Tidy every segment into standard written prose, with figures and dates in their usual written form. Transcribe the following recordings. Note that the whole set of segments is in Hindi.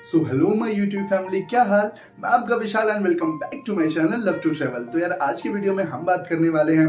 So hello my YouTube family, क्या हाल। मैं आपका Vishal and welcome back to my channel love to travel. तो यार आज की वीडियो में हम बात करने वाले हैं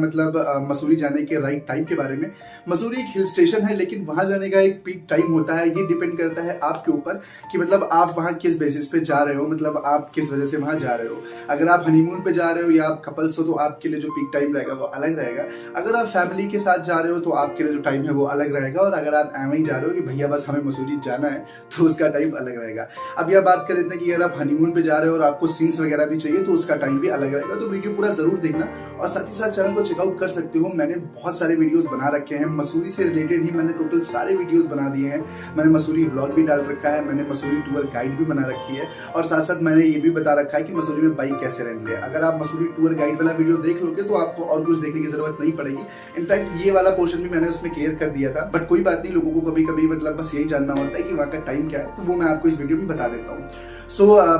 मसूरी जाने के राइट टाइम के बारे में। मसूरी एक हिल स्टेशन है, लेकिन वहां जाने का एक पीक टाइम होता है। ये डिपेंड करता है आपके ऊपर कि आप वहां किस बेसिस पे जा रहे हो, आप किस वजह से वहां जा रहे हो। अगर आप हनीमून पे जा रहे हो या आप कपल्स हो तो आपके लिए जो पीक टाइम रहेगा वो अलग रहेगा। अगर आप फैमिली के साथ जा रहे हो तो आपके लिए जो टाइम है वो अलग रहेगा। और अगर आप एवं ही जा रहे हो कि भैया बस हमें मसूरी जाना है तो उसका टाइम अलग रहेगा। अब यह बात कर लेते हैं कि अगर आप हनीमून पे जा रहे हो और आपको सीन्स वगैरह भी चाहिए तो उसका टाइम भी अलग रहेगा। तो वीडियो पूरा जरूर देखना और साथ ही साथ चैनल को चेकआउट कर सकते हो। मैंने बहुत सारे वीडियोस बना रखे हैं मसूरी से रिलेटेड ही। मैंने टोटल सारे वीडियोस बना दिए हैं। मैंने मसूरी व्लॉग भी डाल रखा है, मैंने मसूरी टूर गाइड भी बना रखी है और साथ साथ मैंने ये भी बता रखा है कि मसूरी में बाइक कैसे रेंट ले। अगर आप मसूरी टूर गाइड वाला वीडियो देख लोगे तो आपको और कुछ देखने की जरूरत नहीं पड़ेगी। इनफैक्ट ये वाला पोर्शन भी मैंने उसमें क्लियर कर दिया था, बट कोई बात नहीं, लोगों को कभी कभी बस यही जानना होता है कि वहाँ का टाइम क्या है, तो वो मैं आपको इस वीडियो में बता देता हूँ।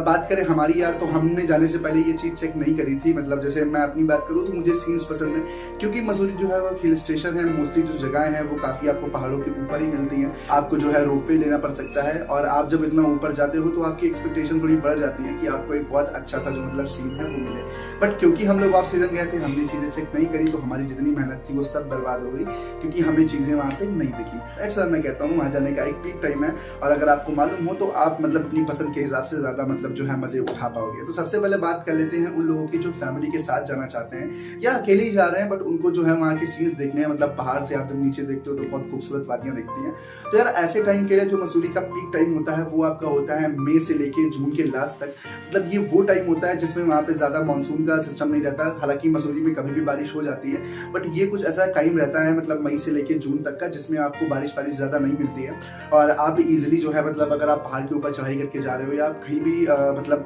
बात करें हमारी यार, तो हमने जाने से पहले ये चीज चेक नहीं करी थी। जैसे मैं अपनी बात करूँ तो मुझे सीन्स पसंद है, क्योंकि मसूरी जो है वो हिल स्टेशन है। मोस्टली जो जगह है वो काफी आपको पहाड़ों के ऊपर ही मिलती है। आपको जो है रोपवे लेना पड़ सकता है और आप जब इतना ऊपर जाते हो तो आपकी एक्सपेक्टेशन थोड़ी बढ़ जाती है कि आपको एक बहुत अच्छा सा जो सीन है वो मिले। बट क्योंकि हम लोग ऑफ सीजन गए थे, हमने चीजें चेक नहीं करी, तो हमारी जितनी मेहनत थी वो सब बर्बाद हो गई, क्योंकि हमें चीजें वहां पे नहीं दिखी। ऐसा मैं कहता हूँ वहां जाने का एक पीक टाइम है और अगर आपको मालूम हो तो आप अपनी पसंद के हिसाब से ज्यादा जो है मजे उठा पाओगे। तो सबसे पहले बात कर लेते हैं उन लोगों की जो फैमिली के साथ जाना चाहते हैं या अकेले ही जा रहे हैं, बट उनको जो है वहाँ के सीन्स देखने हैं। पहाड़ से आप जब नीचे देखते हो तो बहुत खूबसूरत वादियां दिखती हैं। तो यार ऐसे टाइम के लिए जो मसूरी का पीक टाइम होता है वो आपका होता है मई से लेके जून के लास्ट तक। ये वो टाइम होता है जिसमें वहाँ पे ज्यादा मानसून का सिस्टम नहीं रहता। हालांकि मसूरी में कभी भी बारिश हो जाती है, बट ये कुछ ऐसा टाइम रहता है मई से लेके जून तक का, जिसमें आपको बारिश ज्यादा नहीं मिलती है और आप इजिली जो है अगर आप पहाड़ के ऊपर चढ़ाई करके जा रहे हो या कहीं भी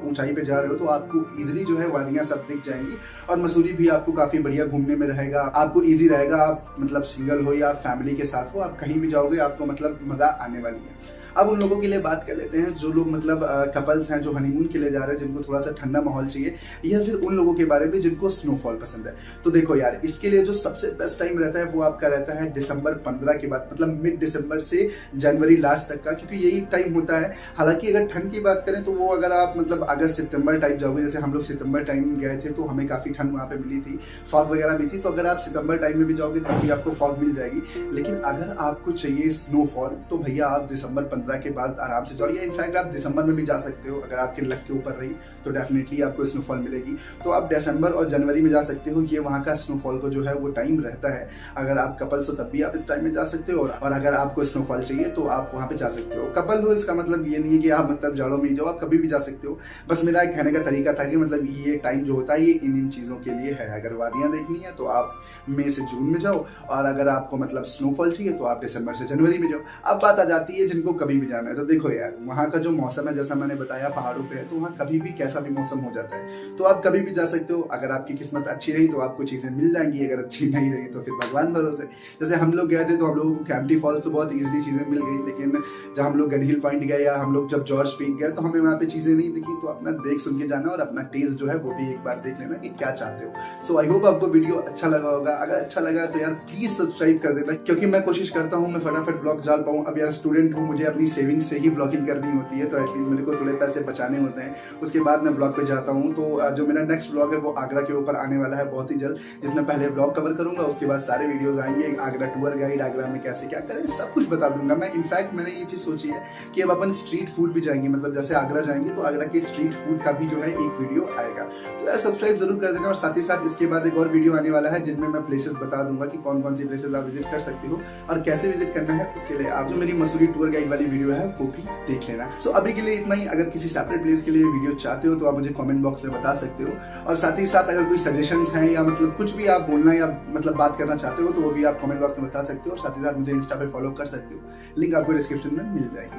ऊंचाई पे जा रहे हो तो आपको इजीली जो है वादियां सब दिख जाएंगी। और मसूरी भी आपको काफी बढ़िया घूमने में रहेगा, आपको इजी रहेगा। आप सिंगल हो या फैमिली के साथ हो, आप कहीं भी जाओगे आपको मजा आने वाली है। अब उन लोगों के लिए बात कर लेते हैं जो लोग कपल्स हैं, जो हनीमून के लिए जा रहे हैं, जिनको थोड़ा सा ठंडा माहौल चाहिए, या फिर उन लोगों के बारे में जिनको स्नोफॉल पसंद है। तो देखो यार, इसके लिए जो सबसे बेस्ट टाइम रहता है वो आपका रहता है दिसंबर 15 के बाद, मिड दिसंबर से जनवरी लास्ट तक का, क्योंकि यही टाइम होता है। हालांकि अगर ठंड की बात करें तो वो अगर आप अगस्त सितंबर टाइप जाओगे, जैसे हम लोग सितंबर टाइम गए थे तो हमें काफी ठंड वहाँ पे मिली थी, फॉग वगैरह भी थी। तो अगर आप सितंबर टाइम में भी जाओगे तब भी आपको फॉग मिल जाएगी। लेकिन अगर आपको चाहिए स्नोफॉल तो भैया आप दिसंबर 15 के बाद आराम से जाओ, या इनफैक्ट आप दिसंबर में भी जा सकते हो। अगर आपके लक के ऊपर रही तो डेफिनेटली आपको स्नोफॉल मिलेगी। तो आप दिसंबर और जनवरी में जा सकते हो। ये वहाँ का स्नोफॉल को जो है वो टाइम रहता है। अगर आप कपल्स हो तब भी आप इस टाइम में जा सकते हो, और अगर आपको स्नोफॉल चाहिए तो आप वहाँ पे जा सकते हो। कपल हो इसका ये नहीं है कि आप जाड़ों में जाओ, आप कभी भी जा सकते हो। बस मेरा एक कहने का तरीका था कि ये टाइम जो होता है ये इन चीजों के लिए है। अगर वादियां देखनी है तो आप मई से जून में जाओ, और अगर आपको स्नोफॉल चाहिए तो आप दिसंबर से जनवरी में जाओ। अब बात आ जाती है जिनको कभी भी जाना है। तो देखो यार, वहाँ का जो मौसम है, जैसा मैंने बताया पहाड़ों पे है, तो वहाँ कभी भी कैसा भी मौसम हो जाता है, तो आप कभी भी जा सकते हो। अगर आपकी किस्मत अच्छी रही तो आपको चीजें मिल जाएंगी, अगर अच्छी नहीं रही तो फिर भगवान भरोसे। जैसे हम लोग गए थे तो हम लोगों को कैंपटी फॉल्स तो बहुत इजीली चीजें मिल गई, लेकिन जब हम लोग गन हिल पॉइंट गए या हम लोग जब जॉर्ज पीक गए तो हमें वहाँ पे चीजें नहीं दिखी। तो अपना देख सुन के जाना और अपना टेस्ट जो है वो भी एक बार देख लेना कि क्या चाहते हो। सो आई होप आपको वीडियो अच्छा लगा होगा। अगर अच्छा लगा तो यार प्लीज सब्सक्राइब कर देना, क्योंकि मैं कोशिश करता हूँ मैं फटाफट ब्लॉग डाल पाऊँ। अब यार स्टूडेंट हूँ, मुझे अपनी सेविंग से ही ब्लॉगिंग करनी होती है, तो एटलीस्ट मेरे को थोड़े पैसे बचाने होते हैं। उसके बाद मैं ब्लॉग पे जाता हूँ। तो जो मेरा नेक्स्ट ब्लॉग है वो आगरा के ऊपर आने वाला है बहुत ही जल्द, जिसमें पहले ब्लॉग कवर करूंगा, उसके बाद सारे वीडियोस आएंगे। आगरा टूर गाइड, आगरा में कैसे क्या करें, सब कुछ बता दूंगा मैं। इनफैक्ट मैंने ये चीज सोची है कि अब अपन स्ट्रीट फूड भी जाएंगे, जैसे आगरा जाएंगे तो आगरा के स्ट्रीट फूड का भी जो है एक वीडियो आएगा। तो यार सब्सक्राइब जरूर कर देना। और साथ ही साथ इसके बाद एक और वीडियो आने वाला है जिनमें मैं प्लेसेस बता दूंगा कि कौन कौन सी प्लेसेस आप विजिट कर सकते हो और कैसे विजिट करना है। उसके लिए आप जो मेरी मसूरी टूर गाइड वाली वीडियो है वो भी देख लेना। सो अभी के लिए इतना ही। अगर किसी सेपरेट प्लेस के लिए वीडियो चाहते हो तो आप मुझे कमेंट बॉक्स में बता सकते हो। और साथ ही साथ अगर कोई सजेशंस हैं या कुछ भी आप बोलना या बात करना चाहते हो तो वो भी आप कमेंट बॉक्स में बता सकते हो। और साथ ही साथ मुझे इंस्टा पे फॉलो कर सकते हो, लिंक आपको डिस्क्रिप्शन में मिल जाएगी।